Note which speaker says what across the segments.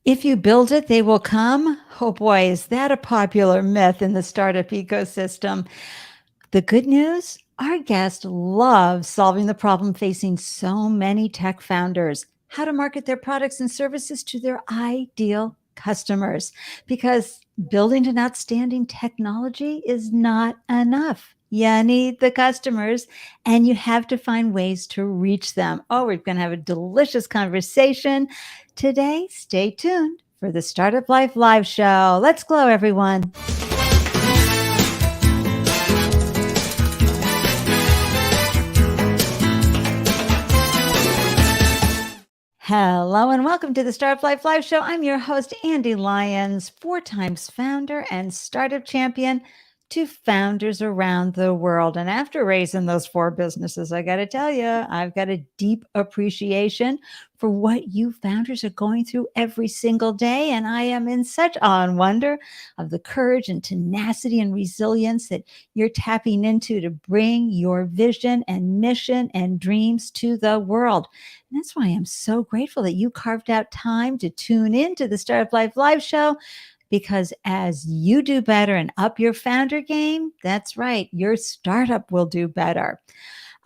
Speaker 1: If you build it, they will come. Oh boy, is that a popular myth in the startup ecosystem? The good news, our guest loves solving the problem facing so many tech founders, how to market their products and services to their ideal customers. Because building an outstanding technology is not enough. You need the customers and you have to find ways to reach them. Oh, we're going to have a delicious conversation today. Stay tuned for the Startup Life Live Show. Let's glow, everyone. Hello and welcome to the Startup Life Live Show. I'm your host, Ande Lyons, 4 times founder and startup champion to founders around the world. And after raising those 4 businesses, I got to tell you, I've got a deep appreciation for what you founders are going through every single day. And I am in such awe and wonder of the courage and tenacity and resilience that you're tapping into to bring your vision and mission and dreams to the world. And that's why I'm so grateful that you carved out time to tune in to the Startup Life Live Show, because as you do better and up your founder game, that's right, your startup will do better.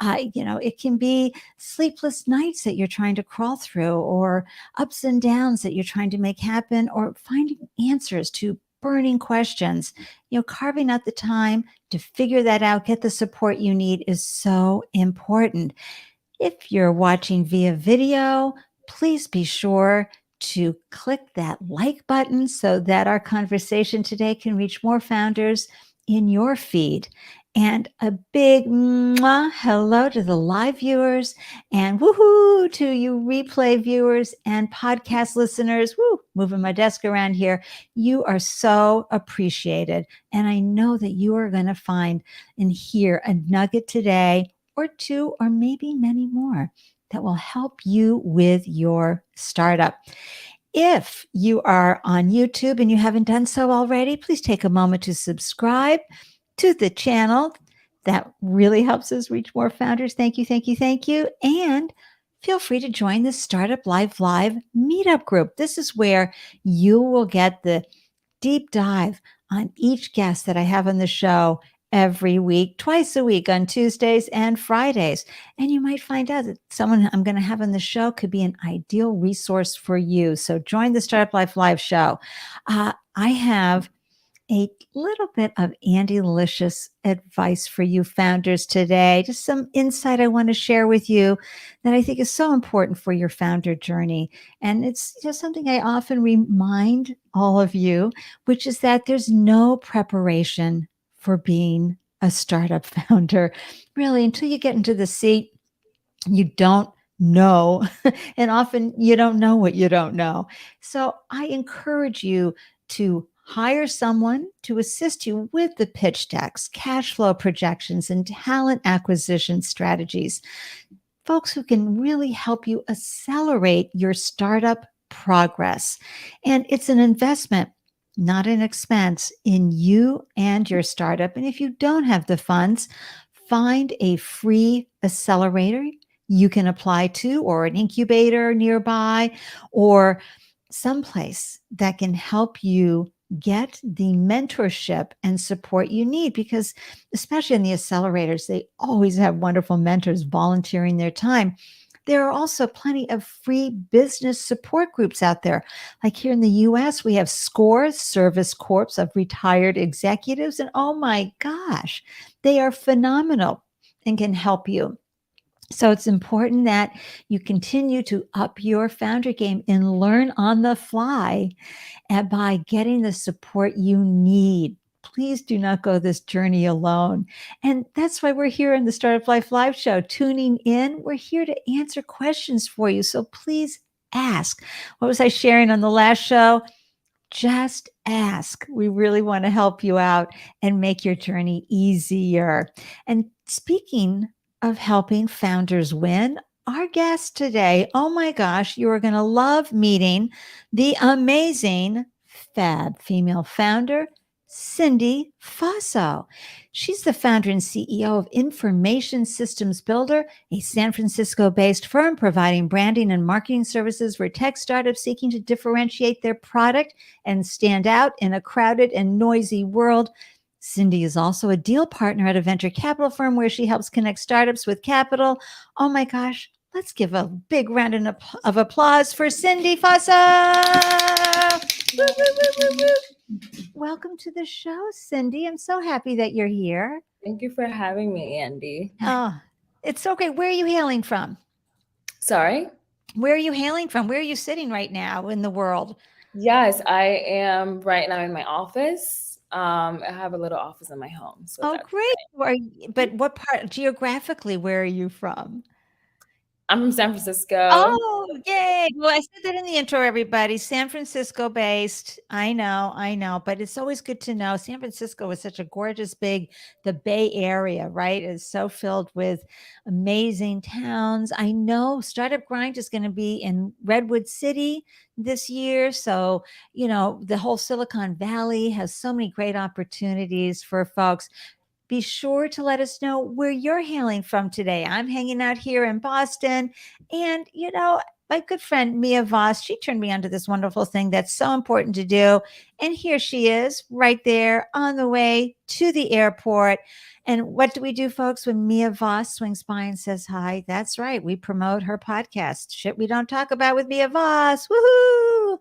Speaker 1: It can be sleepless nights that you're trying to crawl through, or ups and downs that you're trying to make happen, or finding answers to burning questions. Carving out the time to figure that out, get the support you need is so important. If you're watching via video, please be sure to click that like button so that our conversation today can reach more founders in your feed. And a big mwah, hello to the live viewers, and woohoo to you replay viewers and podcast listeners. Woo, moving my desk around here. You are so appreciated. And I know that you are going to find and hear a nugget today, or 2, or maybe many more, that will help you with your startup. If you are on YouTube and you haven't done so already, please take a moment to subscribe to the channel. That really helps us reach more founders. Thank you, thank you, thank you. And feel free to join the Startup Live Live meetup group. This is where you will get the deep dive on each guest that I have on the show every week, twice a week on Tuesdays and Fridays. And you might find out that someone I'm going to have on the show could be an ideal resource for you. So join the Startup Life Live show. I have a little bit of Andy-licious advice for you founders today. Just some insight I want to share with you that I think is so important for your founder journey. And it's just something I often remind all of you, which is that there's no preparation for being a startup founder. Really, until you get into the seat, you don't know. And often you don't know what you don't know. So I encourage you to hire someone to assist you with the pitch decks, cash flow projections, and talent acquisition strategies. Folks who can really help you accelerate your startup progress. And it's an investment, not an expense, in you and your startup. And if you don't have the funds, find a free accelerator you can apply to, or an incubator nearby, or someplace that can help you get the mentorship and support you need. Because especially in the accelerators, they always have wonderful mentors volunteering their time. There are also plenty of free business support groups out there. Like here in the US, we have SCORE, Service Corps of Retired Executives. And oh my gosh, they are phenomenal and can help you. So it's important that you continue to up your founder game and learn on the fly, and by getting the support you need. Please do not go this journey alone. And that's why we're here in the Startup Life Live show. Tuning in, we're here to answer questions for you. So please ask. What was I sharing on the last show? Just ask. We really want to help you out and make your journey easier. And speaking of helping founders win, our guest today, oh my gosh, you are going to love meeting the amazing, fab female founder, Cindy Fossouo. She's the founder and CEO of Information Systems Builder, a San Francisco based firm providing branding and marketing services for tech startups seeking to differentiate their product and stand out in a crowded and noisy world. Cindy is also a deal partner at a venture capital firm where she helps connect startups with capital. Oh my gosh, let's give a big round of applause for Cindy Fossouo. Woo, woo, woo, woo, woo. Welcome to the show, Cindy. I'm so happy that you're here.
Speaker 2: Thank you for having me, Andy.
Speaker 1: Oh, it's so great. Where are you hailing from?
Speaker 2: Sorry?
Speaker 1: Where are you hailing from? Where are you sitting right now in the world?
Speaker 2: Yes, I am right now in my office. I have a little office in my home. So
Speaker 1: Oh,
Speaker 2: that's
Speaker 1: great. But what part, geographically, where are you from?
Speaker 2: I'm from San Francisco.
Speaker 1: Oh, yay. Well, I said that in the intro, everybody. San Francisco based. I know, but it's always good to know. San Francisco is such a gorgeous, the Bay Area, right? Is so filled with amazing towns. I know Startup Grind is going to be in Redwood City this year. So, the whole Silicon Valley has so many great opportunities for folks. Be sure to let us know where you're hailing from today. I'm hanging out here in Boston. And, my good friend Mia Voss, she turned me onto this wonderful thing that's so important to do. And here she is, right there on the way to the airport. And what do we do, folks, when Mia Voss swings by and says hi? That's right. We promote her podcast, Shit We Don't Talk About with Mia Voss. Woohoo!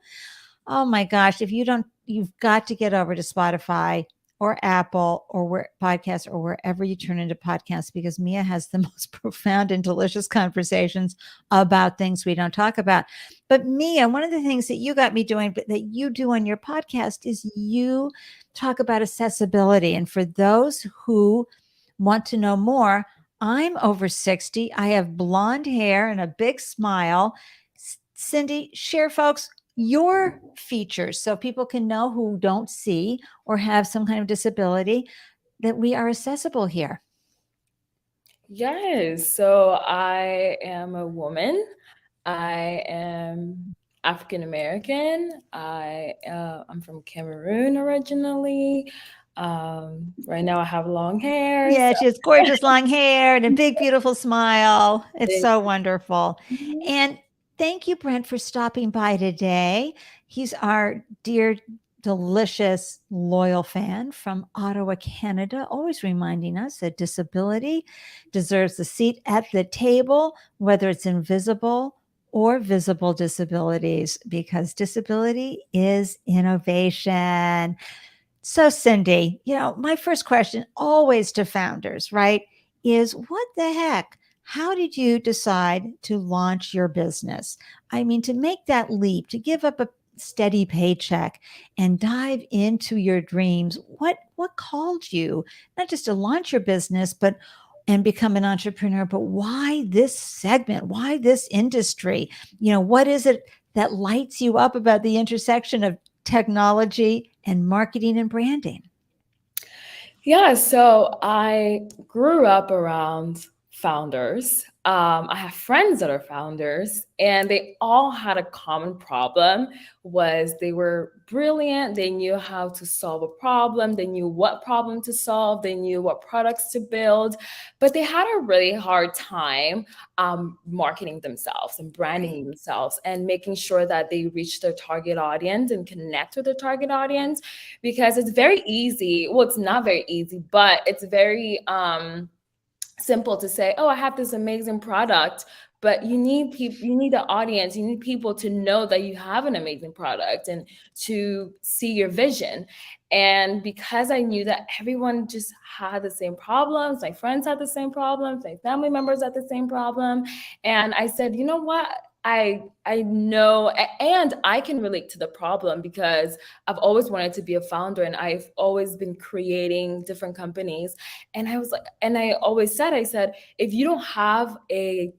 Speaker 1: Oh my gosh. If you don't, you've got to get over to Spotify or Apple or where podcasts or wherever you turn into podcasts, because Mia has the most profound and delicious conversations about things we don't talk about. But Mia, one of the things that you got me doing, but that you do on your podcast is you talk about accessibility. And for those who want to know more, I'm over 60. I have blonde hair and a big smile. Cindy, share, folks, your features so people can know who don't see or have some kind of disability that we are accessible here.
Speaker 2: Yes, so I am a woman. I am African American. I'm from Cameroon originally. Right now I have long hair.
Speaker 1: Yeah,
Speaker 2: So
Speaker 1: she has gorgeous long hair and a big, beautiful smile. It's so wonderful. And thank you, Brent, for stopping by today. He's our dear, delicious, loyal fan from Ottawa, Canada, always reminding us that disability deserves a seat at the table, whether it's invisible or visible disabilities, because disability is innovation. So, Cindy, my first question always to founders, right, is what the heck? How did you decide to launch your business? I mean, to make that leap, to give up a steady paycheck and dive into your dreams. What called you not just to launch your business, but and become an entrepreneur, but why this segment? Why this industry? What is it that lights you up about the intersection of technology and marketing and branding?
Speaker 2: Yeah, so I grew up around founders. I have friends that are founders, and they all had a common problem was they were brilliant. They knew how to solve a problem. They knew what problem to solve. They knew what products to build, but they had a really hard time marketing themselves and branding themselves and making sure that they reach their target audience and connect with their target audience, because it's very easy. Well, it's not very easy, but it's very simple to say, oh, I have this amazing product, but you need people, you need the audience, you need people to know that you have an amazing product and to see your vision. And because I knew that everyone just had the same problems, my friends had the same problems, my family members had the same problem, and I said, you know what, I know, and I can relate to the problem because I've always wanted to be a founder and I've always been creating different companies. And I was like, and I always said, I said, if you don't have a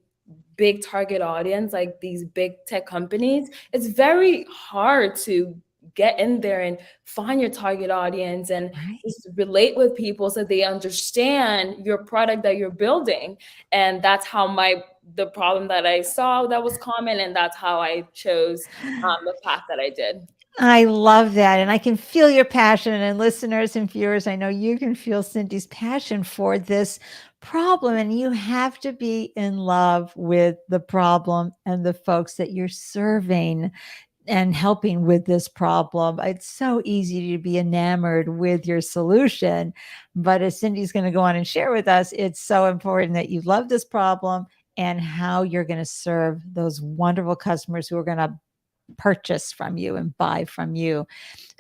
Speaker 2: big target audience like these big tech companies, it's very hard to get in there and find your target audience and
Speaker 1: Right.
Speaker 2: just relate with people so they understand your product that you're building. And that's how the problem that I saw that was common, and that's how I chose the path that I did.
Speaker 1: I love that. And I can feel your passion. And listeners and viewers, I know you can feel Cindy's passion for this problem. And you have to be in love with the problem and the folks that you're serving and helping with this problem. It's so easy to be enamored with your solution. But as Cindy's going to go on and share with us, it's so important that you love this problem and how you're going to serve those wonderful customers who are going to purchase from you and buy from you.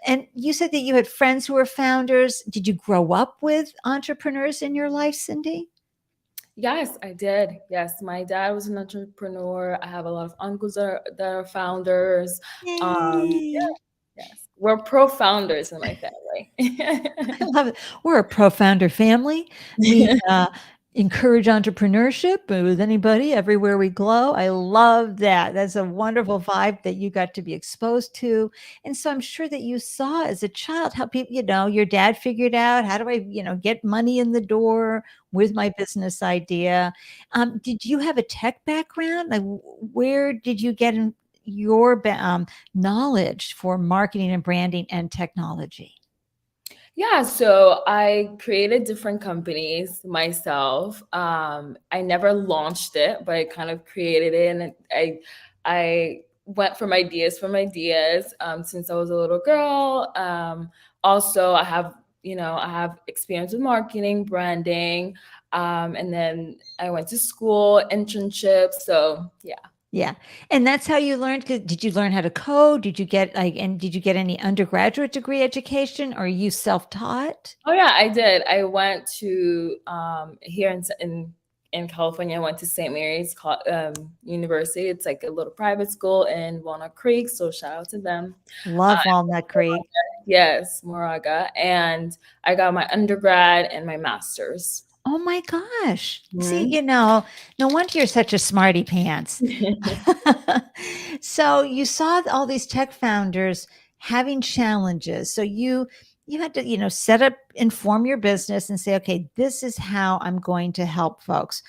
Speaker 1: And you said that you had friends who were founders. Did you grow up with entrepreneurs in your life, Cindy?
Speaker 2: Yes, I did. Yes, my dad was an entrepreneur. I have a lot of uncles that are founders. Yeah,
Speaker 1: Yay.
Speaker 2: yes, we're pro founders in my family.
Speaker 1: I love it. We're a pro-founder family. We encourage entrepreneurship with anybody everywhere we go. I love that. That's a wonderful vibe that you got to be exposed to. And so I'm sure that you saw as a child how people, your dad figured out how do I, get money in the door with my business idea. Did you have a tech background? Like, where did you get your knowledge for marketing and branding and technology?
Speaker 2: Yeah, so I created different companies myself. I never launched it, but I kind of created it, and I went from ideas since I was a little girl. Also, I have experience with marketing, branding, and then I went to school, internships. So yeah.
Speaker 1: Yeah. And that's how you learned. Did you learn how to code? Did you get did you get any undergraduate degree education, or are you self-taught?
Speaker 2: Oh yeah, I did. I went to here in California. I went to St. Mary's University. It's like a little private school in Walnut Creek. So shout out to them.
Speaker 1: Love Walnut Creek.
Speaker 2: Yes, Moraga, and I got my undergrad and my master's.
Speaker 1: Oh my gosh. See,
Speaker 2: Mhm.
Speaker 1: no wonder you're such a smarty pants. So you saw all these tech founders having challenges. So you had to, set up, inform your business and say, okay, this is how I'm going to help folks.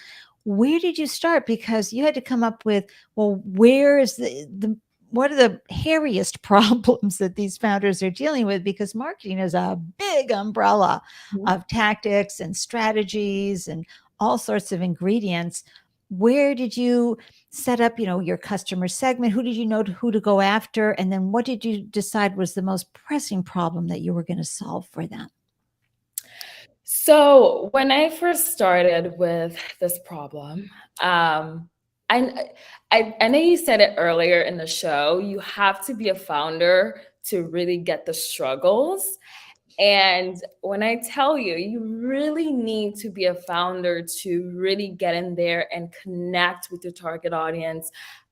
Speaker 1: Where did you start? Because you had to come up with, well, where is the what are the hairiest problems that these founders are dealing with? Because marketing is a big umbrella of tactics and strategies and all sorts of ingredients. Where did you set up, your customer segment? Who did you know who to go after? And then what did you decide was the most pressing problem that you were going to solve for them?
Speaker 2: So when I first started with this problem, I, I know you said it earlier in the show, you have to be a founder to really get the struggles. And when I tell you, you really need to be a founder to really get in there and connect with your target audience.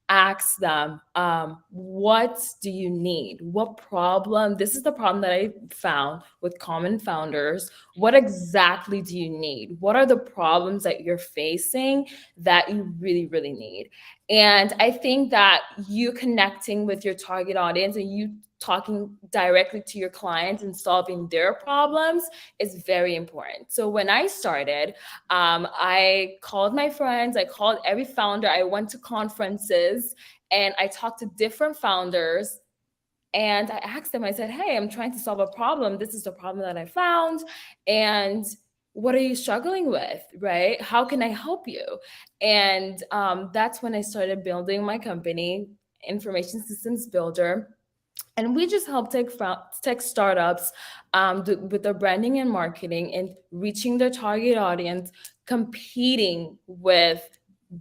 Speaker 2: Ask them, what do you need? What problem? This is the problem that I found with common founders. What exactly do you need? What are the problems that you're facing that you really, really need? And I think that you connecting with your target audience and you talking directly to your clients and solving their problems is very important. So when I started, I called my friends, I called every founder, I went to conferences and I talked to different founders. And I asked them, I said, hey, I'm trying to solve a problem. This is the problem that I found. And what are you struggling with, right? How can I help you? And that's when I started building my company, Information Systems Builder. And we just help tech startups with their branding and marketing and reaching their target audience, competing with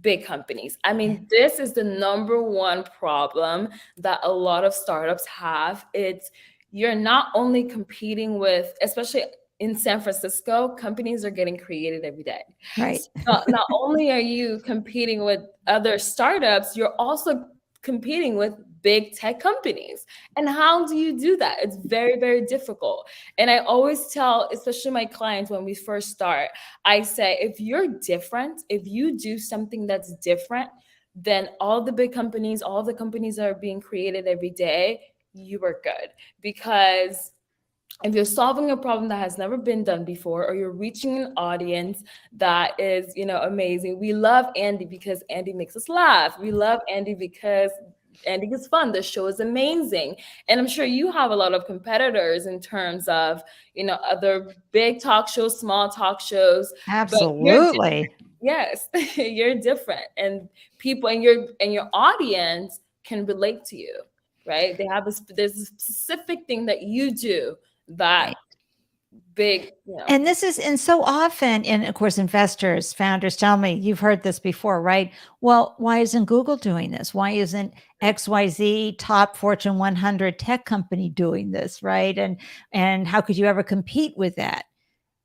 Speaker 2: big companies. I mean, this is the number one problem that a lot of startups have. It's you're not only competing with, especially in San Francisco, companies are getting created every day.
Speaker 1: Right.
Speaker 2: So not only are you competing with other startups, you're also competing with big tech companies. And how do you do that? It's very, very difficult. And I always tell, especially my clients when we first start, I say, if you're different, if you do something that's different than all the big companies, all the companies that are being created every day, you are good. Because if you're solving a problem that has never been done before, or you're reaching an audience that is, amazing. We love Ande because Ande makes us laugh. We love Ande because Ande is fun. The show is amazing. And I'm sure you have a lot of competitors in terms of, other big talk shows, small talk shows, but you're different.
Speaker 1: Absolutely.
Speaker 2: Yes, you're different. And people and your audience can relate to you, right? There's a specific thing that you do that
Speaker 1: Right.
Speaker 2: big,
Speaker 1: And this is, and so often, and of course, investors, founders tell me, you've heard this before, right? Well, why isn't Google doing this? Why isn't XYZ top Fortune 100 tech company doing this, right? And how could you ever compete with that?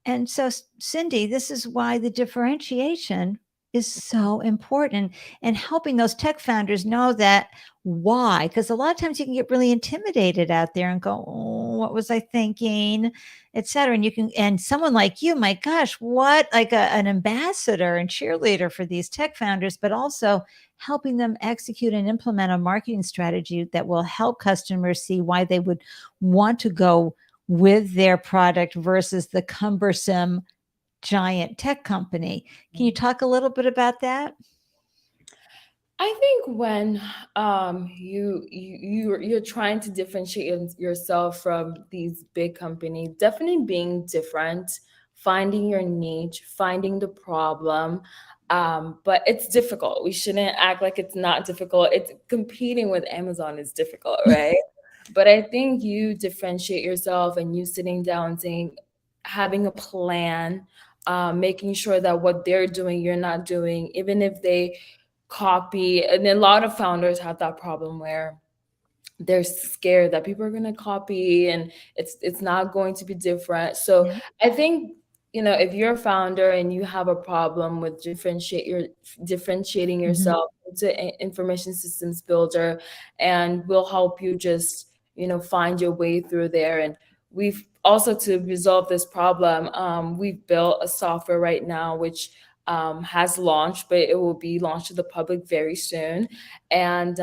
Speaker 1: And so, Cindy, this is why the differentiation is so important, and helping those tech founders know that why. Because a lot of times you can get really intimidated out there and go, oh, what was I thinking, et cetera. And you can, and someone like you, my gosh, what, like an ambassador and cheerleader for these tech founders, but also helping them execute and implement a marketing strategy that will help customers see why they would want to go with their product versus the cumbersome giant tech company. Can you talk a little bit about that?
Speaker 2: I think when you're trying to differentiate yourself from these big companies, definitely being different, finding your niche, finding the problem. But it's difficult. We shouldn't act like it's not difficult. It's competing with Amazon is difficult, right? But I think you differentiate yourself, and you sitting down saying, having a plan, making sure that what they're doing, you're not doing, even if they copy. And a lot of founders have that problem where they're scared that people are going to copy, and it's not going to be different. So
Speaker 1: Yeah.
Speaker 2: I think, if you're a founder and you have a problem with differentiating
Speaker 1: Mhm.
Speaker 2: yourself into information systems builder, and we'll help you just, find your way through there. And we've also, to resolve this problem, we've built a software right now which has launched, but it will be launched to the public very soon. And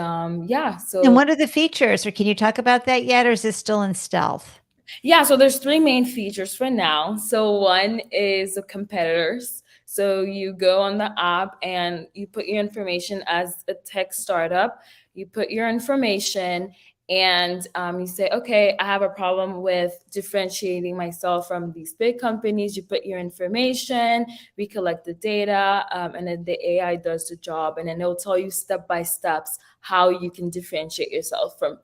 Speaker 2: yeah,
Speaker 1: And
Speaker 2: so
Speaker 1: what are the features, or can you talk about that yet, or is this still in stealth?
Speaker 2: yeah, so there's three main features for now. So one is the competitors. So you go on the app and you put your information as a tech startup. You put your information, and you say, okay, I have a problem with differentiating myself from these big companies. You put your information, we collect the data, and then the AI does the job, and then it'll tell you step by steps how you can differentiate yourself from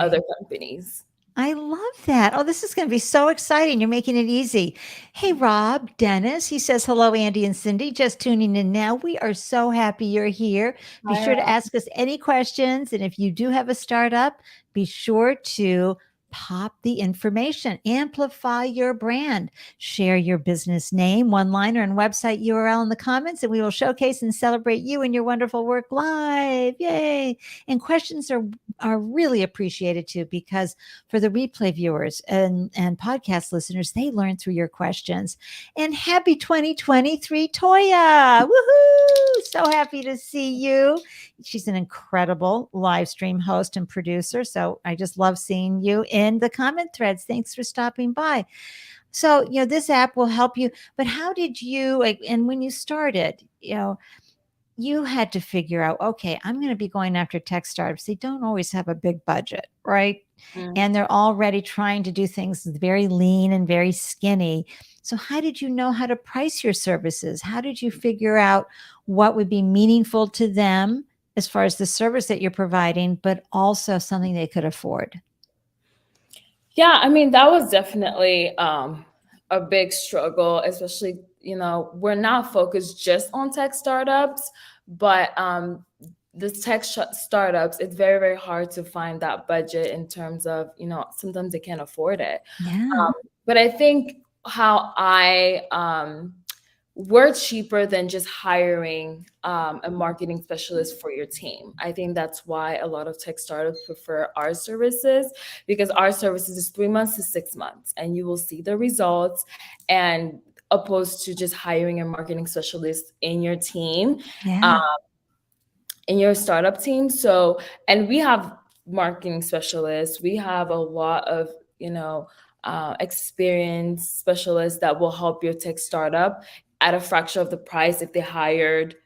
Speaker 2: other
Speaker 1: Right.
Speaker 2: companies.
Speaker 1: I love that. Oh, this is going to be so exciting. You're making it easy. Hey, Rob, Dennis, he says, hello, Ande and Cindy. Just tuning in now. We are so happy you're here. Be
Speaker 2: Hi,
Speaker 1: sure to ask us any questions. And if you do have a startup, be sure to pop the information, amplify your brand, share your business name, one liner, and website URL in the comments, and we will showcase and celebrate you and your wonderful work live. Yay. And questions are really appreciated too, because for the replay viewers and podcast listeners, they learn through your questions. And happy 2023, Toya. Woohoo! So happy to see you. She's an incredible live stream host and producer. So I just love seeing you in the comment threads. Thanks for stopping by. So, this app will help you. But how did you, like, and when you started, you had to figure out, okay, I'm going to be going after tech startups. They don't always have a big budget, right?
Speaker 2: Mm.
Speaker 1: And they're already trying to do things very lean and very skinny. So, how did you know how to price your services? How did you figure out what would be meaningful to them as far as the service that you're providing, but also something they could afford?
Speaker 2: Yeah, I mean, that was definitely a big struggle, especially, we're not focused just on tech startups, but the startups, it's very, very hard to find that budget in terms of, sometimes they can't afford it.
Speaker 1: Yeah.
Speaker 2: But I think how we're cheaper than just hiring a marketing specialist for your team. I think that's why a lot of tech startups prefer our services, because our services is 3 months to 6 months, and you will see the results, and opposed to just hiring a marketing specialist in your team.
Speaker 1: Yeah.
Speaker 2: In your startup team. So, and we have marketing specialists. We have a lot of, you know, experienced specialists that will help your tech startup at a fraction of the price if they hired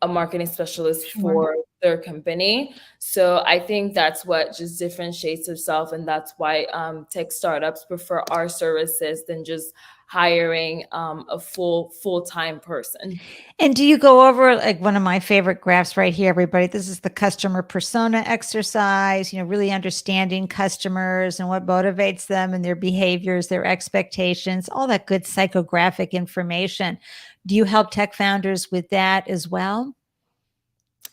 Speaker 2: a marketing specialist
Speaker 1: Sure.
Speaker 2: for their company. So I think that's what just differentiates itself, and that's why tech startups prefer our services than just hiring a full-time person.
Speaker 1: And do you go over like one of my favorite graphs right here, everybody? This is the customer persona exercise, really understanding customers and what motivates them and their behaviors, their expectations, all that good psychographic information. Do you help tech founders with that as well?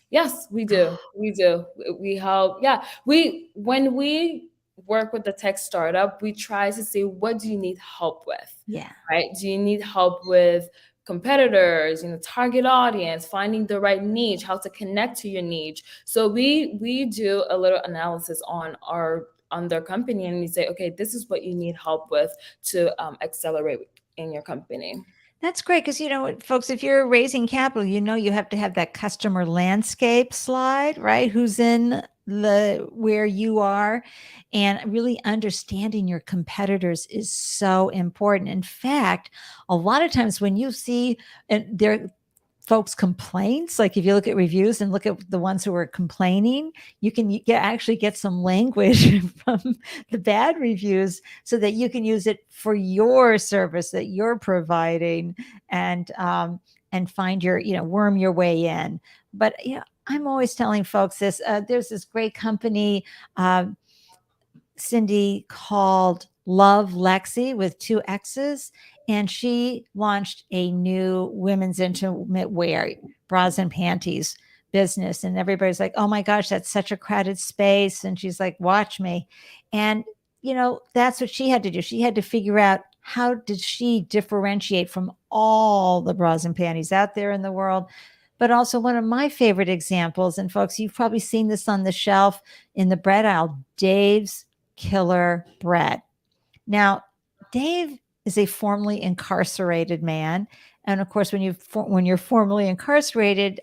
Speaker 2: Yes, we do. We do. We help. Yeah. When we work with the tech startup, we try to see, what do you need help with?
Speaker 1: Yeah.
Speaker 2: Right? Do you need help with competitors, target audience, finding the right niche, how to connect to your niche? So we do a little analysis on their company, and we say, okay, this is what you need help with to accelerate in your company.
Speaker 1: That's great because, folks, if you're raising capital, you have to have that customer landscape slide, right? Who's in where you are, and really understanding your competitors is so important. In fact, a lot of times when you see, and there folks complaints, like if you look at reviews and look at the ones who are complaining, you can actually get some language from the bad reviews so that you can use it for your service that you're providing, and find your, worm your way in. But I'm always telling folks this. There's this great company, Cindy, called Love Lexi with two X's. And she launched a new women's intimate wear, bras and panties business. And everybody's like, oh my gosh, that's such a crowded space. And she's like, watch me. And, that's what she had to do. She had to figure out, how did she differentiate from all the bras and panties out there in the world? But also, one of my favorite examples, and folks, you've probably seen this on the shelf in the bread aisle, Dave's Killer Bread. Now, Dave is a formerly incarcerated man, and of course, when you're formerly incarcerated,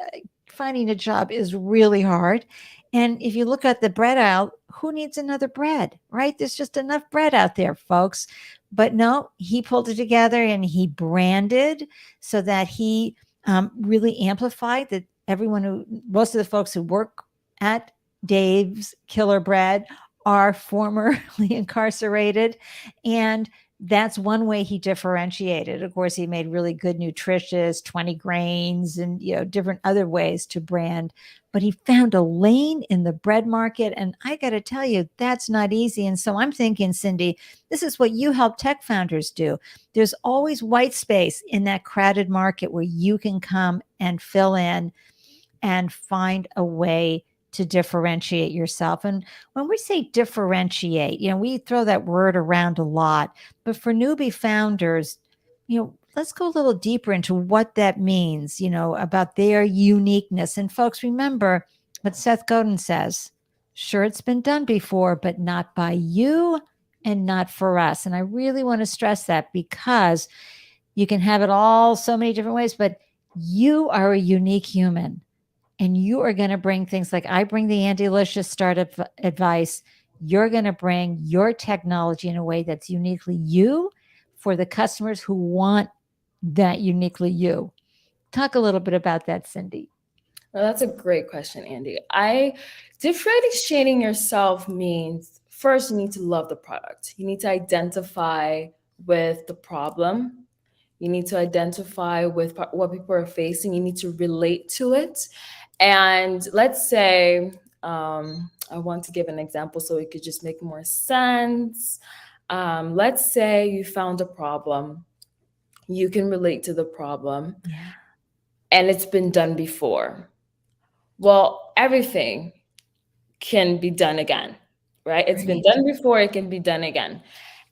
Speaker 1: finding a job is really hard. And if you look at the bread aisle, who needs another bread, right? There's just enough bread out there, folks. But no, he pulled it together and he branded so that he really amplified that most of the folks who work at Dave's Killer Bread are formerly incarcerated. And that's one way he differentiated. Of course, he made really good, nutritious 20 grains and, different other ways to brand. But he found a lane in the bread market. And I got to tell you, that's not easy. And so I'm thinking, Cindy, this is what you help tech founders do. There's always white space in that crowded market where you can come and fill in and find a way to differentiate yourself. And when we say differentiate, we throw that word around a lot, but for newbie founders, let's go a little deeper into what that means, about their uniqueness. And folks, remember what Seth Godin says, sure, it's been done before, but not by you and not for us. And I really want to stress that, because you can have it all so many different ways, but you are a unique human. And you are going to bring things like I bring the Andelicious startup advice. You're going to bring your technology in a way that's uniquely you for the customers who want that uniquely you. Talk a little bit about that, Cindy.
Speaker 2: Well, that's a great question, Andy. Differentiating yourself means, first, you need to love the product. You need to identify with the problem. You need to identify with what people are facing. You need to relate to it. And let's say, I want to give an example so it could just make more sense. Let's say you found a problem. You can relate to the problem.
Speaker 1: Yeah.
Speaker 2: And it's been done before. Well, everything can be done again, right? It's been done before, it can be done again.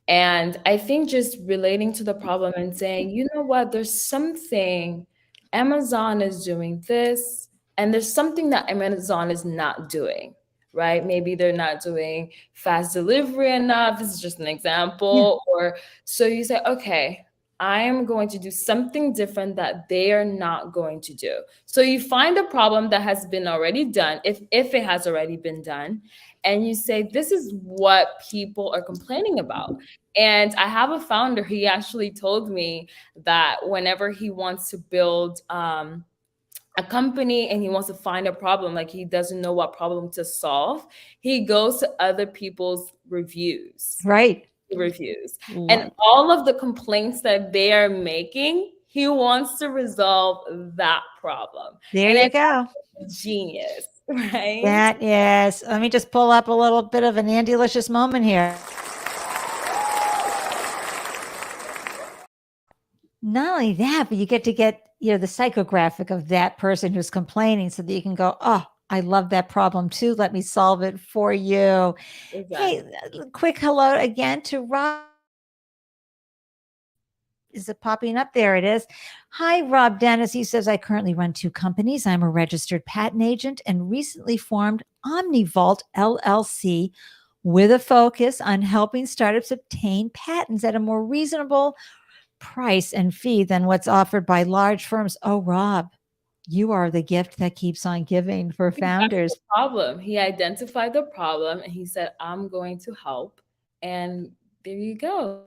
Speaker 2: And I think just relating to the problem and saying, you know what, there's something, Amazon is doing this, and there's something that Amazon is not doing, right? Maybe they're not doing fast delivery enough. This is just an example.
Speaker 1: Yeah.
Speaker 2: Or so you say, okay, I am going to do something different that they are not going to do. So you find a problem that has been already done, if it has already been done, and you say, this is what people are complaining about. And I have a founder, he actually told me that whenever he wants to build a company and he wants to find a problem, like he doesn't know what problem to solve, he goes to other people's
Speaker 1: Right.
Speaker 2: reviews. And
Speaker 1: Lo-
Speaker 2: all of the complaints that they are making, he wants to resolve that problem.
Speaker 1: There
Speaker 2: And
Speaker 1: you
Speaker 2: it's
Speaker 1: go.
Speaker 2: genius, right?
Speaker 1: That is, let me just pull up a little bit of an Andy-licious moment here. Not only that, but you get to get, the psychographic of that person who's complaining so that you can go, oh, I love that problem too. Let me solve it for you. Hey,
Speaker 2: Exactly.
Speaker 1: quick hello again to Rob. Is it popping up? There it is. Hi, Rob Dennis. He says, I currently run 2 companies. I'm a registered patent agent and recently formed OmniVault LLC with a focus on helping startups obtain patents at a more reasonable price and fee than what's offered by large firms. Oh, Rob, you are the gift that keeps on giving for
Speaker 2: That's the
Speaker 1: founders.
Speaker 2: problem. He identified the problem and he said, I'm going to help. And there you go.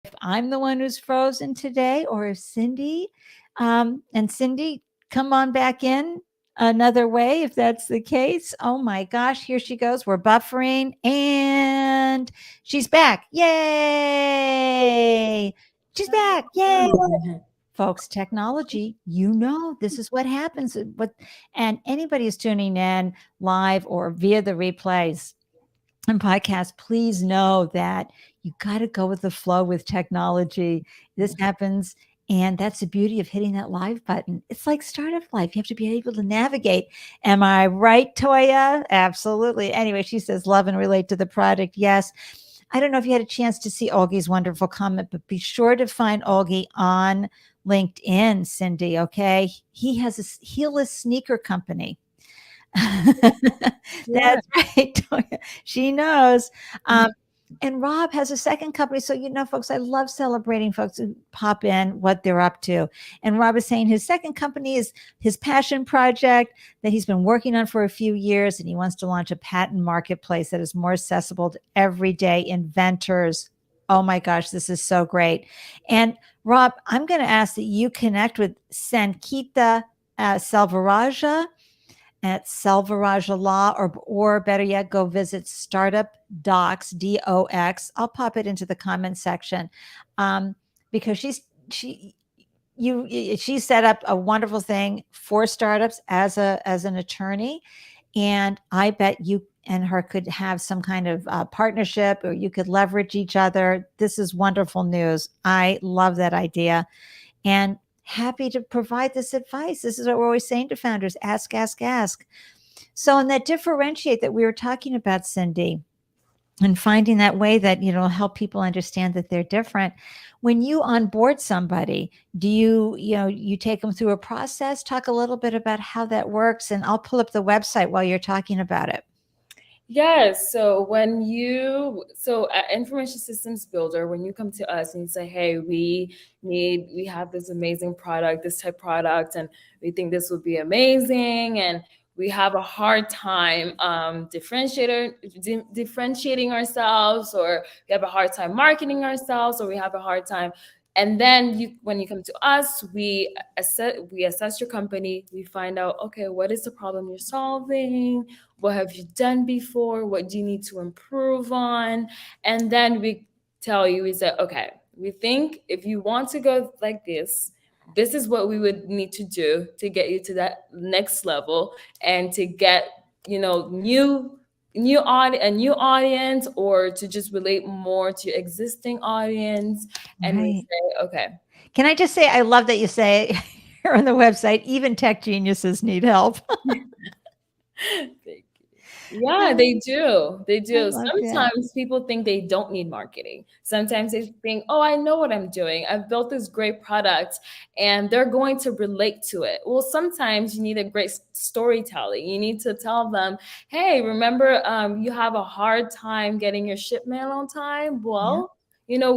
Speaker 1: If I'm the one who's frozen today, or if Cindy, and Cindy, come on back in another way if that's the case. Oh my gosh, here she goes. We're buffering and she's back. Yay! She's back. Yay! Folks, technology, this is what happens. And anybody who's tuning in live or via the replays and podcast, please know that you got to go with the flow with technology. This happens. And that's the beauty of hitting that live button. It's like startup life. You have to be able to navigate. Am I right, Toya? Absolutely. Anyway, she says, love and relate to the product. Yes. I don't know if you had a chance to see Olgi's wonderful comment, but be sure to find Olgi on LinkedIn, Cindy. Okay. He has a heelless sneaker company.
Speaker 2: Yeah.
Speaker 1: That's right. She knows. And Rob has a second company. So, folks, I love celebrating folks who pop in what they're up to. And Rob is saying his second company is his passion project that he's been working on for a few years. And he wants to launch a patent marketplace that is more accessible to everyday inventors. Oh my gosh, this is so great. And Rob, I'm going to ask that you connect with Sankita Salvaraja at Salvaraja Law, or better yet, go visit Startup Docs, DOX. I'll pop it into the comment section, because she set up a wonderful thing for startups as an attorney, and I bet you and her could have some kind of partnership, or you could leverage each other. This is wonderful news. I love that idea, and happy to provide this advice. This is what we're always saying to founders: ask, ask, ask. So, in that differentiate that we were talking about, Cindy, and finding that way that, help people understand that they're different. When you onboard somebody, do you take them through a process? Talk a little bit about how that works, and I'll pull up the website while you're talking about it.
Speaker 2: Yes. So at Information Systems Builder, when you come to us and you say, hey, we have this amazing product, this type product, and we think this would be amazing, and we have a hard time differentiating ourselves, or we have a hard time marketing ourselves, or we have a hard time. And then when you come to us, we assess your company. We find out, okay, what is the problem you're solving? What have you done before? What do you need to improve on? And then we tell you, we say, okay, We think if you want to go like this is what we would need to do to get you to that next level and to get, a new audience, or to just relate more to your existing audience. And we
Speaker 1: Right.
Speaker 2: say, okay.
Speaker 1: Can I just say, I love that you say here on the website, even tech geniuses need help.
Speaker 2: Thank you. Yeah, they do. They
Speaker 1: I
Speaker 2: do.
Speaker 1: love that.
Speaker 2: Sometimes people think they don't need marketing. Sometimes they think, oh, I know what I'm doing. I've built this great product and they're going to relate to it. Well, sometimes you need a great storytelling. You need to tell them, hey, remember, you have a hard time getting your ship mail on time?
Speaker 1: Yeah.
Speaker 2: Well,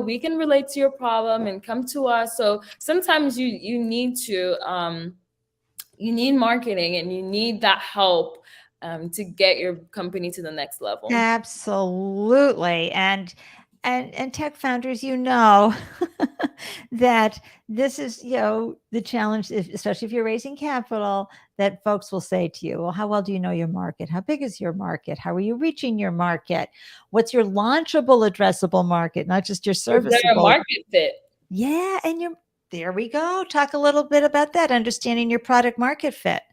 Speaker 2: we can relate to your problem and come to us. So sometimes you need to, you need marketing and you need that help to get your company to the next level.
Speaker 1: Absolutely. And tech founders, that this is, the challenge, especially if you're raising capital, that folks will say to you, well, how well do you know your market? How big is your market? How are you reaching your market? What's your launchable addressable market, not just your
Speaker 2: Is there a
Speaker 1: serviceable?
Speaker 2: market fit?
Speaker 1: Yeah, and there we go. Talk a little bit about that, understanding your product market fit.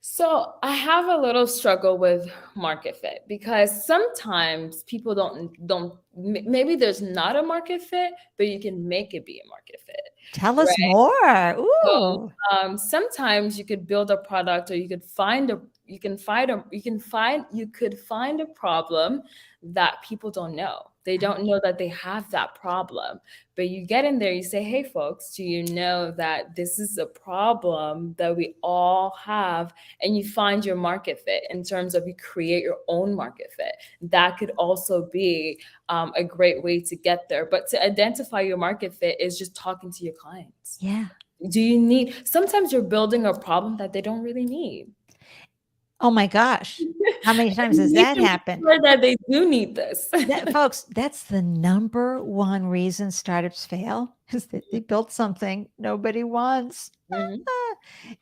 Speaker 2: So I have a little struggle with market fit because sometimes people don't maybe there's not a market fit, but you can make it be a market fit.
Speaker 1: Tell us
Speaker 2: Right.
Speaker 1: more.
Speaker 2: So
Speaker 1: Ooh.
Speaker 2: sometimes you could build a product, or you could find a you can find a you can find you could find a problem that people don't know. They don't know that they have that problem. But you get in there, you say, hey folks, do you know that this is a problem that we all have? And you find your market fit in terms of you create your own market fit. That could also be a great way to get there. But to identify your market fit is just talking to your clients.
Speaker 1: Yeah.
Speaker 2: Sometimes you're building a problem that they don't really need.
Speaker 1: Oh my gosh. How many times
Speaker 2: You
Speaker 1: has
Speaker 2: need
Speaker 1: that
Speaker 2: to make
Speaker 1: happened?
Speaker 2: sure that they do need this.
Speaker 1: Folks, that's the number one reason startups fail, is that they built something nobody wants.
Speaker 2: Mhm.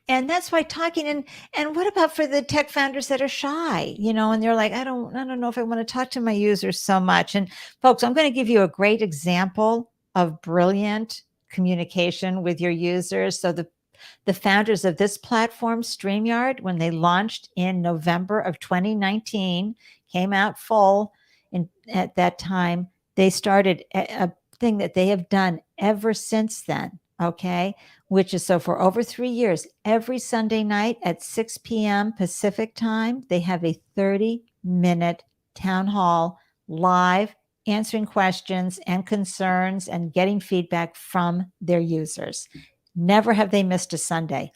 Speaker 1: And that's why talking, and what about for the tech founders that are shy, and they're like, I don't know if I want to talk to my users so much. And folks, I'm going to give you a great example of brilliant communication with your users. So the founders of this platform, StreamYard, when they launched in November of 2019, came out full at that time, they started a thing that they have done ever since then. Okay. Which is, so for over 3 years, every Sunday night at 6 p.m. Pacific time, they have a 30-minute town hall live, answering questions and concerns and getting feedback from their users. Never have they missed a Sunday.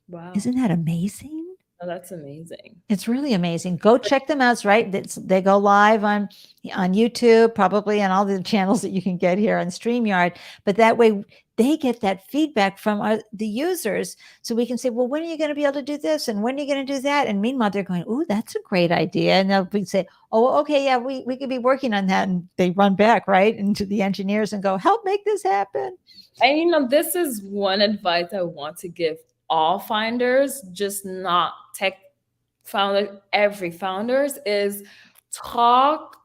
Speaker 2: Wow.
Speaker 1: Isn't that amazing?
Speaker 2: Oh, that's amazing.
Speaker 1: It's really amazing. Go check them out. Right, they go live on YouTube, probably on all the channels that you can get here on StreamYard. But that way, they get that feedback from the users, so we can say, well, when are you going to be able to do this, and when are you going to do that? And meanwhile, they're going, "Ooh, that's a great idea," and they'll say, "Oh, okay, yeah, we could be working on that." And they run back right into the engineers and go, "Help make this happen."
Speaker 2: And this is one advice I want to give all founders, just not tech founders, every founders, is talk.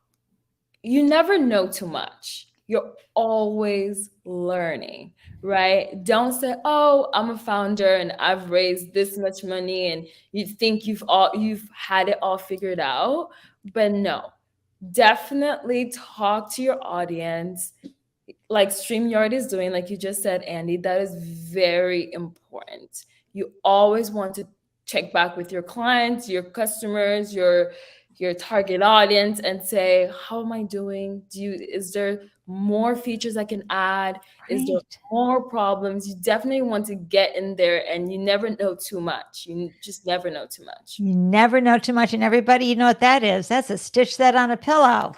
Speaker 2: You never know too much. You're always learning, right? Don't say, "Oh, I'm a founder and I've raised this much money," and you think you've had it all figured out. But no, definitely talk to your audience, like StreamYard is doing, like you just said, Ande. That is very important. You always want to check back with your clients, your customers, your target audience, and say, how am I doing? Is there more features I can add? Is there
Speaker 1: Right.
Speaker 2: more problems? You definitely want to get in there, and you never know too much. You just never know too much.
Speaker 1: You never know too much. And everybody, you know what that is? That's a stitch that on a pillow.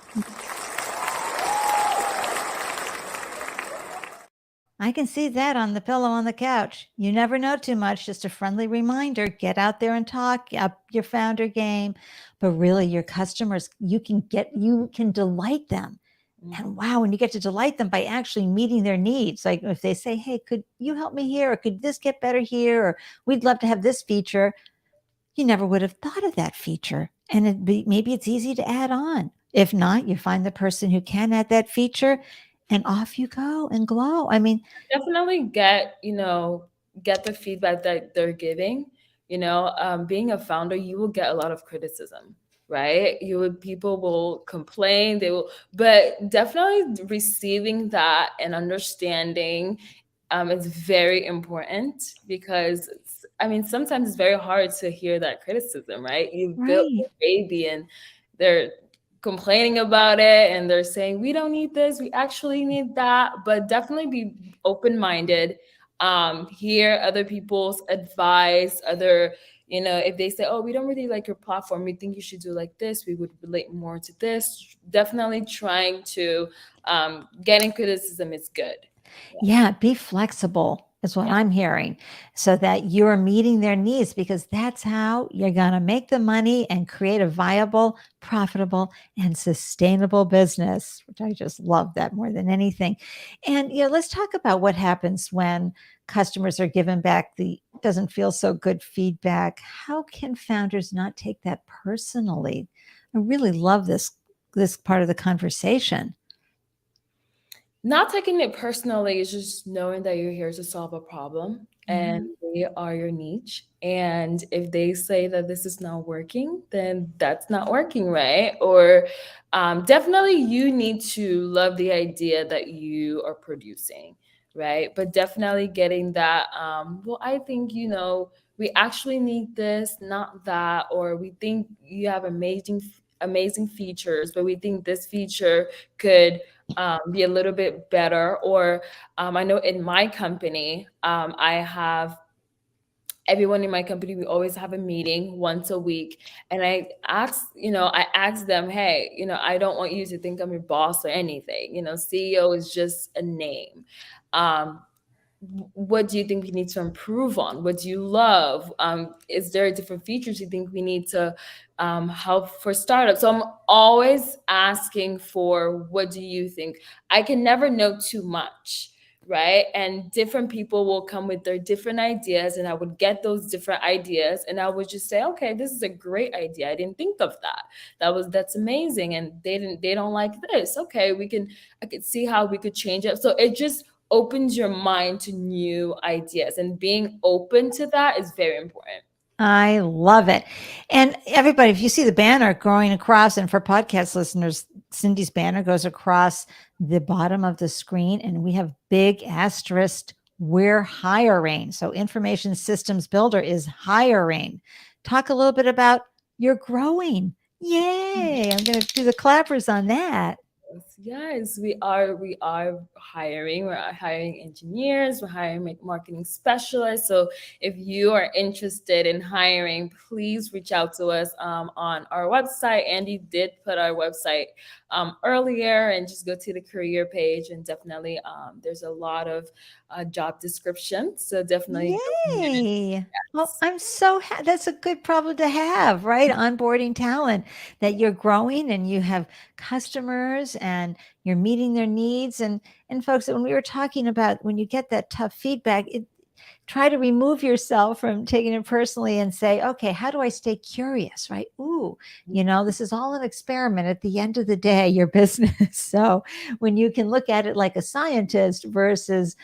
Speaker 1: I can see that on the pillow on the couch. You never know too much. Just a friendly reminder, get out there and talk up your founder game. But really, your customers, you can delight them. And wow, when you get to delight them by actually meeting their needs, like if they say, hey, could you help me here? Or could this get better here? Or we'd love to have this feature. You never would have thought of that feature and maybe it's easy to add on. If not, you find the person who can add that feature, and off you go and glow. I mean,
Speaker 2: Definitely get the feedback that they're giving. Being a founder, you will get a lot of criticism, right? People will complain, they will, but definitely receiving that and understanding is very important, because I mean, sometimes it's very hard to hear that criticism, right? You've built
Speaker 1: right.
Speaker 2: a baby and they're complaining about it and they're saying we don't need this, we actually need that. But definitely be open-minded, hear other people's advice, if they say, oh, we don't really like your platform, we think you should do like this, we would relate more to this. Definitely trying to getting criticism is good.
Speaker 1: Yeah, be flexible is what
Speaker 2: Yeah.
Speaker 1: I'm hearing, so that you're meeting their needs, because that's how you're going to make the money and create a viable, profitable, and sustainable business, which I just love that more than anything. And let's talk about what happens when customers are given back the doesn't feel so good feedback. How can founders not take that personally? I really love this part of the conversation.
Speaker 2: Not taking it personally is just knowing that you're here to solve a problem and
Speaker 1: Yeah.
Speaker 2: they are your niche. And if they say that this is not working, then that's not working, right? Or definitely you need to love the idea that you are producing, right? But definitely getting that, well, I think, we actually need this, not that, or we think you have amazing features, but we think this feature could be a little bit better. Or I know in my company, I have everyone in my company, we always have a meeting once a week. And I ask them, hey, I don't want you to think I'm your boss or anything. CEO is just a name. Um, what do you think we need to improve on? What do you love? Is there different features you think we need to help for startups? So I'm always asking for, what do you think? I can never know too much, right? And different people will come with their different ideas, and I would get those different ideas, and I would just say, okay, this is a great idea. I didn't think of that. That's amazing. And they don't like this. Okay, I could see how we could change it. So it just opens your mind to new ideas, and being open to that is very important.
Speaker 1: I love it. And everybody, if you see the banner going across, and for podcast listeners, Cindy's banner goes across the bottom of the screen, and we have big asterisk, we're hiring. So Information Systems Builder is hiring. Talk a little bit about you're growing. Yay. I'm going to do the clappers on that.
Speaker 2: Yes, we are hiring. We're hiring engineers, we're hiring marketing specialists. So if you are interested in hiring, please reach out to us on our website. Andy did put our website earlier, and just go to the career page, and definitely there's a lot of job descriptions. So definitely go ahead.
Speaker 1: Yay. Well, I'm so that's a good problem to have, right? Onboarding talent, that you're growing and you have customers and you're meeting their needs. And folks, when we were talking about when you get that tough feedback, try to remove yourself from taking it personally and say, okay, how do I stay curious, right? Ooh, this is all an experiment at the end of the day, your business. So when you can look at it like a scientist versus,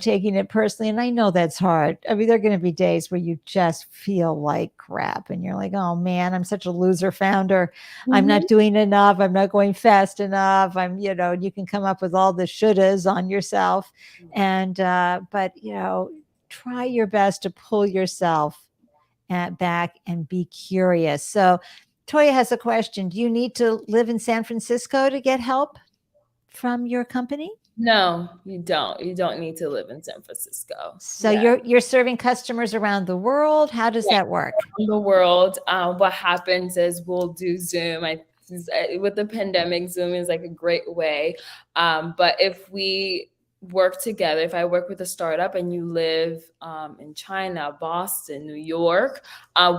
Speaker 1: taking it personally, and I know that's hard. I mean, there are going to be days where you just feel like crap and you're like, oh man, I'm such a loser founder. I'm
Speaker 2: Mhm.
Speaker 1: not doing enough. I'm not going fast enough. You can come up with all the shouldas on yourself. And, but, try your best to pull yourself back and be curious. So, Toya has a question. Do you need to live in San Francisco to get help from your company?
Speaker 2: No, you don't. You don't need to live in San Francisco.
Speaker 1: So
Speaker 2: Yeah.
Speaker 1: you're serving customers around the world. How does that work?
Speaker 2: In the world, what happens is we'll do Zoom. With the pandemic, Zoom is like a great way. But if we work together, if I work with a startup and you live in China, Boston, New York,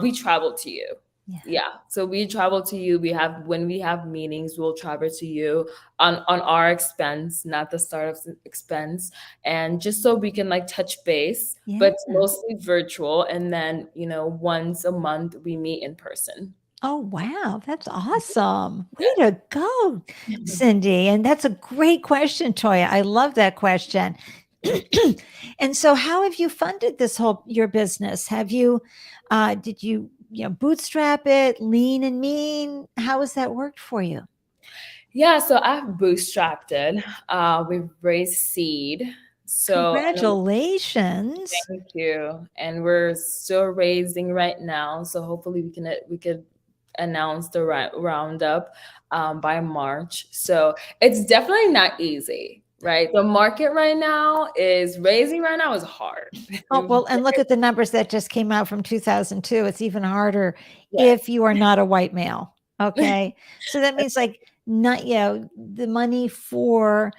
Speaker 2: we travel to you.
Speaker 1: Yeah.
Speaker 2: Yeah. So we travel to you. When we have meetings, we'll travel to you on our expense, not the startup's expense. And just so we can like touch base,
Speaker 1: Yeah.
Speaker 2: but it's mostly virtual. And then, once a month we meet in person.
Speaker 1: Oh, wow. That's awesome. Way to go, Cindy. And that's a great question, Toya. I love that question. And so how have you funded this whole your business? Have you did you bootstrap it, lean and mean? How has that worked for you?
Speaker 2: Yeah, so I've bootstrapped it. We've raised seed. So, and
Speaker 1: Congratulations.
Speaker 2: thank you. And we're still raising right now. So hopefully we could announce the roundup by March. So it's definitely not easy, right? The market right now is raising right now is hard.
Speaker 1: Oh, well, and look at the numbers that just came out from 2002. It's even harder if
Speaker 2: Yes.
Speaker 1: you are not a white male. Okay. So that means like not, the money for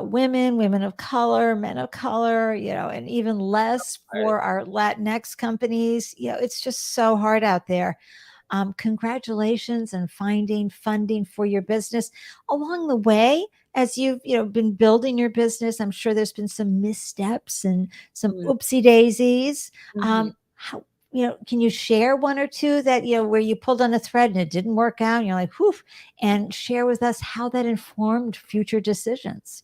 Speaker 1: women, women of color, men of color, and even less for our Latinx companies. It's just so hard out there. Congratulations on finding funding for your business along the way as you've been building your business. I'm sure there's been some missteps and some oopsie daisies.
Speaker 2: Mhm.
Speaker 1: How can you share one or two that where you pulled on a thread and it didn't work out and you're like whew, and share with us how that informed future decisions?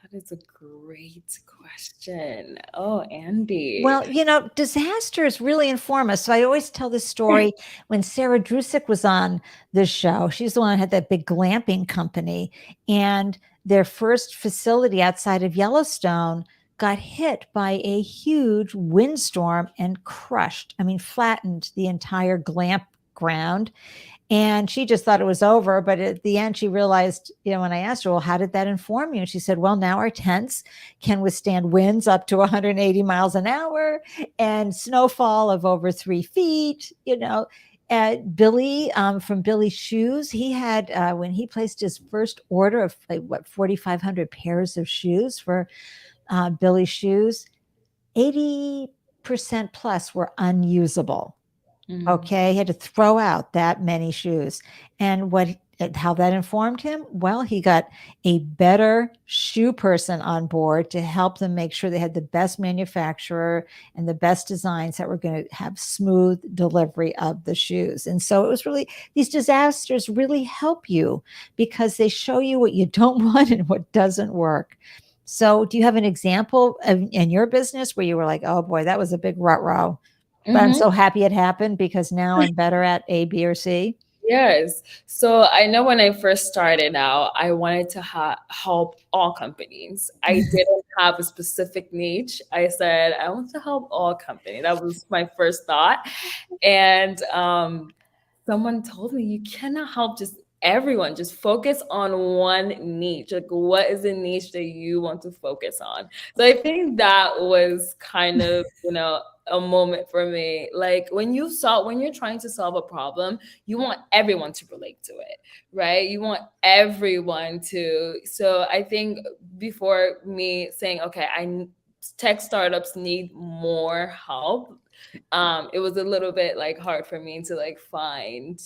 Speaker 2: That is a great question. Oh, Andy.
Speaker 1: Well, disasters really inform us. So I always tell this story when Sarah Drusick was on the show. She's the one who had that big glamping company, and their first facility outside of Yellowstone got hit by a huge windstorm and crushed, I mean, flattened the entire glamp ground. And she just thought it was over. But at the end, she realized, when I asked her, well, how did that inform you? And she said, well, now our tents can withstand winds up to 180 miles an hour and snowfall of over 3 feet. Billy from Billy's Shoes, he had, when he placed his first order of 4,500 pairs of shoes for Billy's Shoes, 80% plus were unusable. Okay, he had to throw out that many shoes. And how that informed him? Well, he got a better shoe person on board to help them make sure they had the best manufacturer and the best designs that were going to have smooth delivery of the shoes. And so it was really, these disasters really help you because they show you what you don't want and what doesn't work. So do you have an example in your business where you were like, oh boy, that was a big rut row, but I'm so happy it happened because now I'm better at A, B, or C?
Speaker 2: Yes. So I know when I first started out, I wanted to help all companies. I didn't have a specific niche. I said, I want to help all companies. That was my first thought. And someone told me, you cannot help just everyone. Just focus on one niche. Like, what is the niche that you want to focus on? So I think that was kind of, a moment for me. Like when you're trying to solve a problem, you want everyone to relate to it, right? You want everyone to. So I think before me saying, okay, tech startups need more help, it was a little bit like hard for me to like find.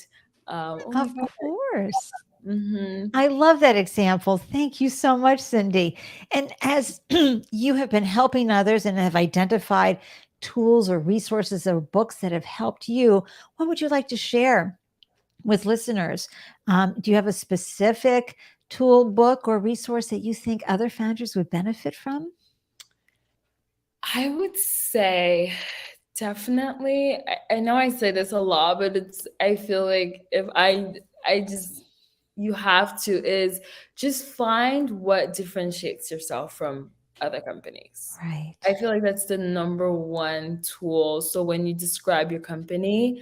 Speaker 2: Oh my
Speaker 1: Of
Speaker 2: god.
Speaker 1: course.
Speaker 2: Mm-hmm.
Speaker 1: I love that example. Thank you so much, Cindy. And as you have been helping others and have identified tools or resources or books that have helped you, what would you like to share with listeners? Do you have a specific tool, book, or resource that you think other founders would benefit from?
Speaker 2: I would say definitely. I know I say this a lot, but I feel like if I just you have to is just find what differentiates yourself from other companies.
Speaker 1: Right.
Speaker 2: I feel like that's the number one tool. So when you describe your company,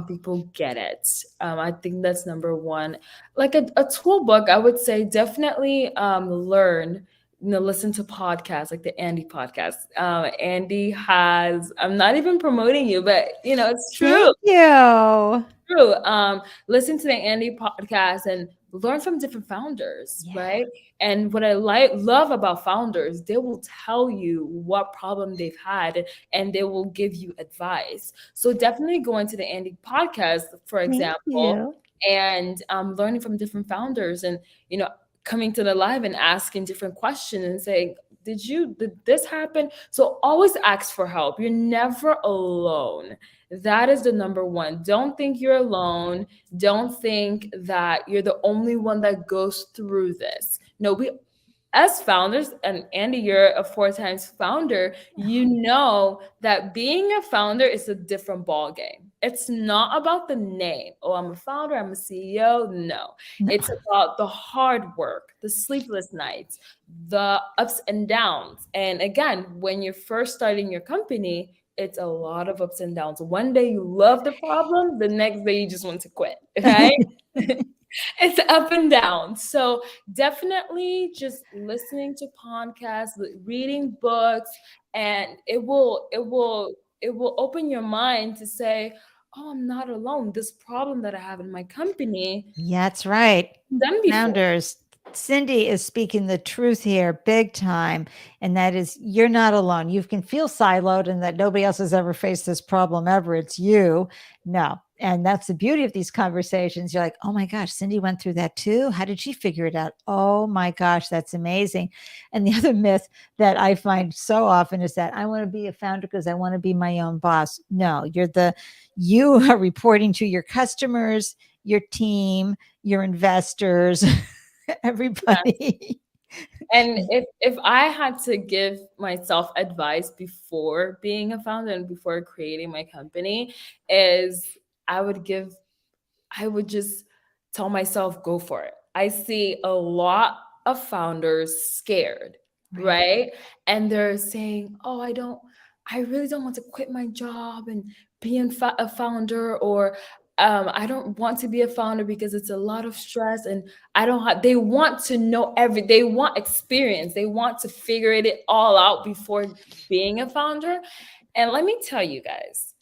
Speaker 2: people get it. I think that's number one. Like a tool book, I would say definitely learn, listen to podcasts like the Ande podcast. Ande has, I'm not even promoting you, but it's true.
Speaker 1: Thank you.
Speaker 2: True. Listen to the Ande podcast and learn from different founders,
Speaker 1: Yeah.
Speaker 2: right? And what I love about founders, they will tell you what problem they've had and they will give you advice. So definitely go into the Ande podcast, for
Speaker 1: Thank
Speaker 2: example,
Speaker 1: you.
Speaker 2: and learning from different founders and coming to the live and asking different questions and saying, did this happen? So always ask for help. You're never alone. That is the number one. Don't think you're alone. Don't think that you're the only one that goes through this. No, we as founders, and Andy, you're a four times founder, you know that being a founder is a different ball game. It's not about the name. Oh, I'm a founder, I'm a CEO. No,
Speaker 1: No.
Speaker 2: it's about the hard work, the sleepless nights, the ups and downs. And again, when you're first starting your company, it's a lot of ups and downs. One day you love the problem, the next day you just want to quit, right? It's up and down. So definitely just listening to podcasts, reading books, and it will open your mind to say, oh, I'm not alone. This problem that I have in my company,
Speaker 1: Yeah, that's right.
Speaker 2: I've done before.
Speaker 1: Founders, Cindy is speaking the truth here big time. And that is, you're not alone. You can feel siloed and that nobody else has ever faced this problem ever. It's you. No. And that's the beauty of these conversations. You're like, oh my gosh, Cindy went through that too. How did she figure it out? Oh my gosh, that's amazing. And the other myth that I find so often is that I want to be a founder because I want to be my own boss. No, you are reporting to your customers, your team, your investors, everybody.
Speaker 2: And if I had to give myself advice before being a founder and before creating my company, is I would give I would just tell myself, go for it. I see a lot of founders scared,
Speaker 1: Right.
Speaker 2: right? And they're saying, oh, I really don't want to quit my job and be a founder, or I don't want to be a founder because it's a lot of stress and I don't have, they want to know they want experience. They want to figure it all out before being a founder. And let me tell you guys,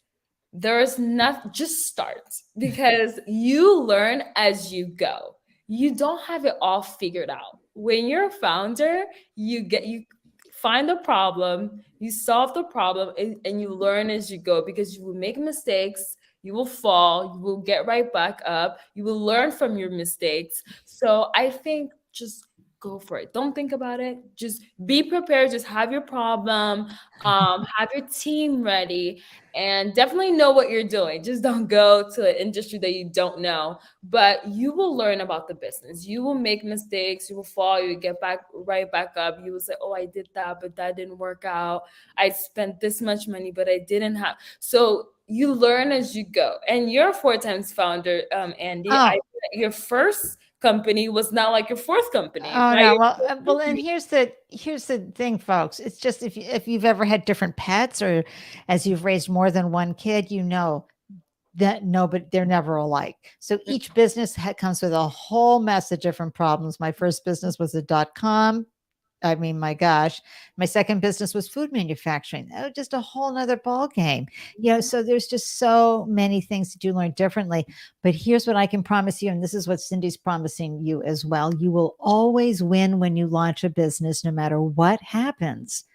Speaker 2: there's not, just start, because you learn as you go. You don't have it all figured out. When you're a founder, you find the problem, you solve the problem, and you learn as you go, because you will make mistakes, you will fall, you will get right back up, you will learn from your mistakes. So I think just go for it. Don't think about it. Just be prepared. Just have your problem, have your team ready, and definitely know what you're doing. Just don't go to an industry that you don't know, but you will learn about the business. You will make mistakes, you will fall, you will get back right back up. You will say, oh, I did that, but that didn't work out. I spent this much money, but I didn't have. So you learn as you go. And you're a four times founder, Andy.
Speaker 1: Oh,
Speaker 2: Your first company was not like your fourth company,
Speaker 1: oh
Speaker 2: right?
Speaker 1: no.
Speaker 2: Your
Speaker 1: Well,
Speaker 2: first
Speaker 1: and
Speaker 2: company.
Speaker 1: here's the thing, folks. It's just if you've ever had different pets or as you've raised more than one kid, you know that no, but they're never alike. So each business comes with a whole mess of different problems. My first business was a .com. I mean, my gosh, my second business was food manufacturing. That was just a whole nother ball game. So there's just so many things that you learn differently. But here's what I can promise you, and this is what Cindy's promising you as well. You will always win when you launch a business, no matter what happens.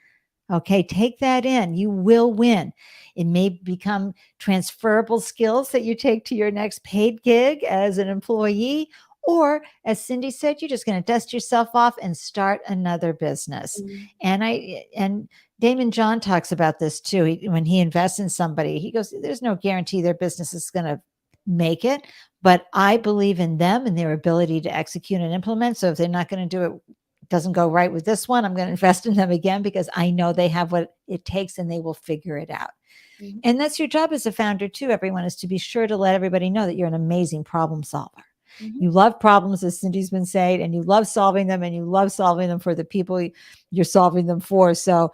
Speaker 1: Okay, take that in. You will win. It may become transferable skills that you take to your next paid gig as an employee. Or, as Cindy said, you're just going to dust yourself off and start another business.
Speaker 2: Mhm.
Speaker 1: And Damon John talks about this too. When he invests in somebody, he goes, "There's no guarantee their business is going to make it, but I believe in them and their ability to execute and implement. So if they're not going to do it, doesn't go right with this one, I'm going to invest in them again because I know they have what it takes and they will figure it out."
Speaker 2: Mhm.
Speaker 1: And that's your job as a founder too, everyone, is to be sure to let everybody know that you're an amazing problem solver.
Speaker 2: Mhm.
Speaker 1: You love problems, as Cindy's been saying, and you love solving them, and you love solving them for the people you're solving them for. So,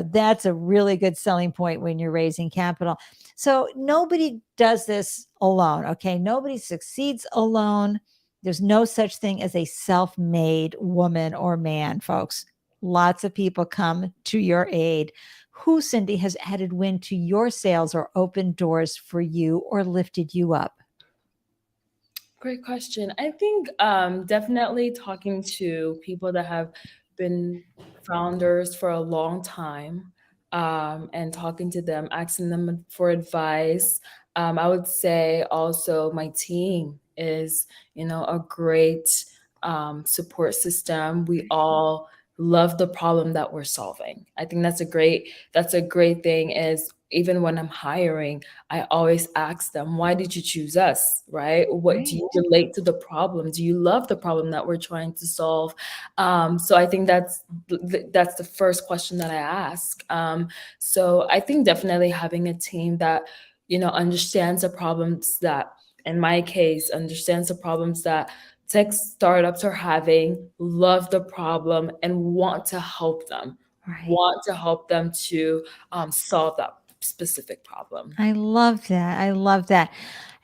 Speaker 1: that's a really good selling point when you're raising capital. So nobody does this alone. Okay. Nobody succeeds alone. There's no such thing as a self-made woman or man, folks. Lots of people come to your aid. Who, Cindy, has added wind to your sails or opened doors for you or lifted you up?
Speaker 2: Great question. I think definitely talking to people that have been founders for a long time, and talking to them, asking them for advice. I would say also my team is, a great support system. love the problem that we're solving. I think that's a great thing. Is even when I'm hiring, I always ask them, why did you choose us? Right? What do
Speaker 1: Right.
Speaker 2: you relate to the problem? Do you love the problem that we're trying to solve? So I think that's the first question that I ask. So I think definitely having a team that, understands the problems that, in my case, understands the problems that tech startups are having, love the problem, and
Speaker 1: Right.
Speaker 2: want to help them to solve that specific problem.
Speaker 1: I love that. I love that.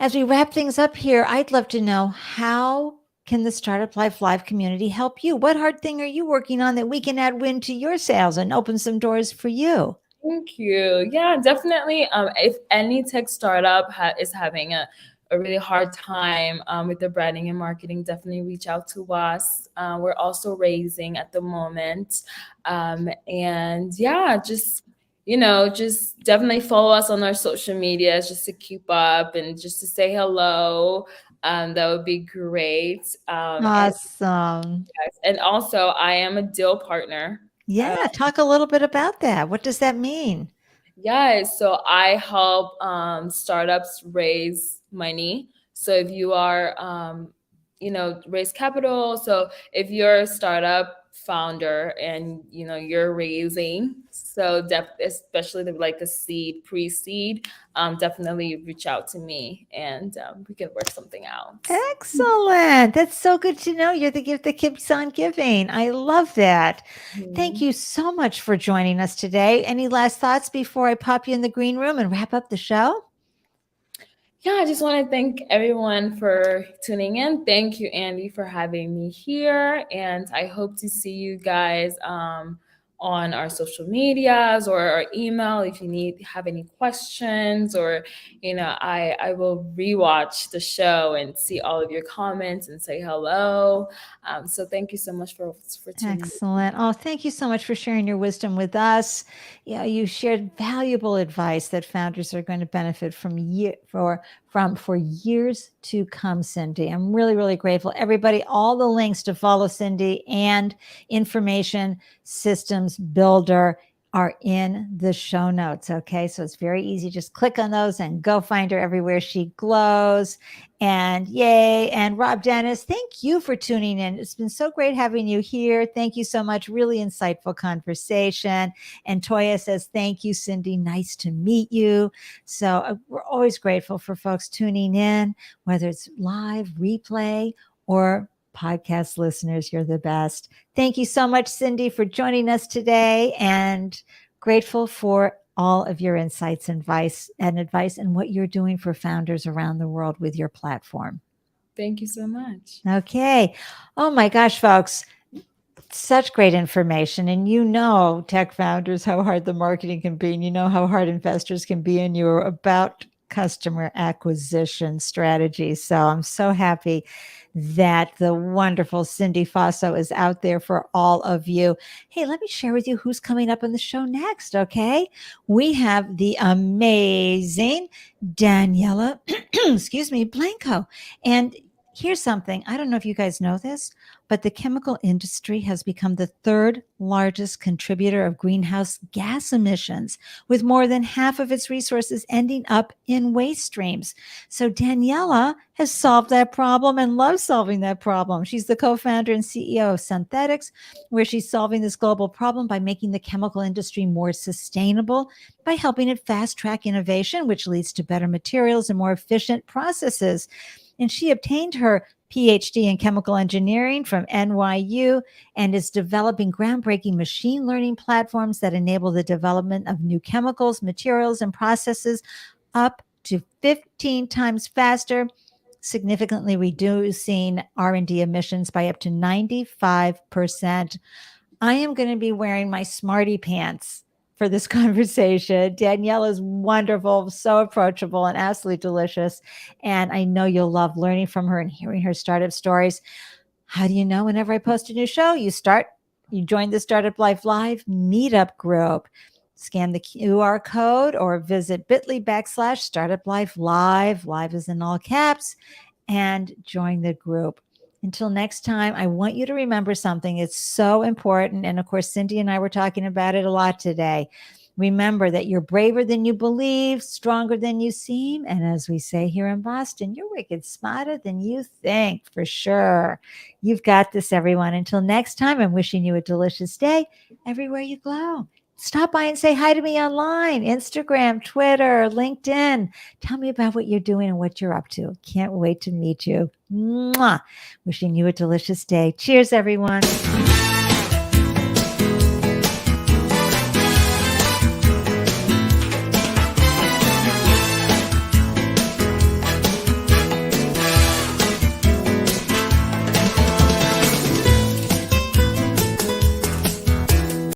Speaker 1: As we wrap things up here, I'd love to know, how can the Startup Life Live community help you? What hard thing are you working on that we can add wind to your sails and open some doors for you?
Speaker 2: Thank you. Yeah, definitely. If any tech startup is having a really hard time with their branding and marketing, definitely reach out to us. We're also raising at the moment. And yeah, just definitely follow us on our social medias just to keep up and just to say hello. That would be great. And
Speaker 1: Awesome.
Speaker 2: yes, and also I am a deal partner.
Speaker 1: Yeah, talk a little bit about that. What does that mean?
Speaker 2: Yes, so I help startups raise money. So if you are, raise capital. So if you're a startup founder and you're raising, so especially like the seed, pre-seed, definitely reach out to me and we can work something out.
Speaker 1: Excellent. That's so good to know. You're the gift that keeps on giving. I love that. Thank
Speaker 2: Mhm.
Speaker 1: you so much for joining us today. Any last thoughts before I pop you in the green room and wrap up the show?
Speaker 2: Yeah, I just want to thank everyone for tuning in. Thank you, Andy, for having me here. And I hope to see you guys on our social medias or our email if you have any questions, or I will rewatch the show and see all of your comments and say hello. So thank you so much for tuning in.
Speaker 1: Excellent. Oh, thank you so much for sharing your wisdom with us. Yeah, you shared valuable advice that founders are going to benefit for years to come, Cindy. I'm really, really grateful. Everybody, all the links to follow Cindy and Information Systems Builder are in the show notes. Okay. So it's very easy. Just click on those and go find her everywhere she glows. And yay. And Rob Dennis, thank you for tuning in. It's been so great having you here. Thank you so much. Really insightful conversation. And Toya says, thank you, Cindy. Nice to meet you. So we're always grateful for folks tuning in, whether it's live, replay, or podcast listeners. You're the best. Thank you so much, Cindy, for joining us today, and grateful for all of your insights and advice and what you're doing for founders around the world with your platform.
Speaker 2: Thank you so much.
Speaker 1: Okay. Oh my gosh, folks. Such great information. And tech founders, how hard the marketing can be. And how hard investors can be. And you're about customer acquisition strategies. So I'm so happy that the wonderful Cindy Fossouo is out there for all of you. Hey, let me share with you who's coming up on the show next. Okay. We have the amazing Daniela, excuse me, Blanco. And here's something. I don't know if you guys know this, but the chemical industry has become the third largest contributor of greenhouse gas emissions, with more than half of its resources ending up in waste streams. So Daniela has solved that problem and loves solving that problem. She's the co-founder and CEO of Synthetics, where she's solving this global problem by making the chemical industry more sustainable by helping it fast track innovation, which leads to better materials and more efficient processes. And she obtained her PhD in chemical engineering from NYU and is developing groundbreaking machine learning platforms that enable the development of new chemicals, materials, and processes up to 15 times faster, significantly reducing R&D emissions by up to 95%. I am going to be wearing my smarty pants for this conversation. Danielle is wonderful, so approachable, and absolutely delicious. And I know you'll love learning from her and hearing her startup stories. How do you know whenever I post a new show? You join the Startup Life Live meetup group. Scan the QR code or visit bit.ly/Startup Life Live. Live is in all caps, and join the group. Until next time, I want you to remember something. It's so important. And of course, Cindy and I were talking about it a lot today. Remember that you're braver than you believe, stronger than you seem. And as we say here in Boston, you're wicked smarter than you think, for sure. You've got this, everyone. Until next time, I'm wishing you a delicious day everywhere you go. Stop by and say hi to me online, Instagram, Twitter, LinkedIn. Tell me about what you're doing and what you're up to. Can't wait to meet you. Mwah. Wishing you a delicious day. Cheers, everyone.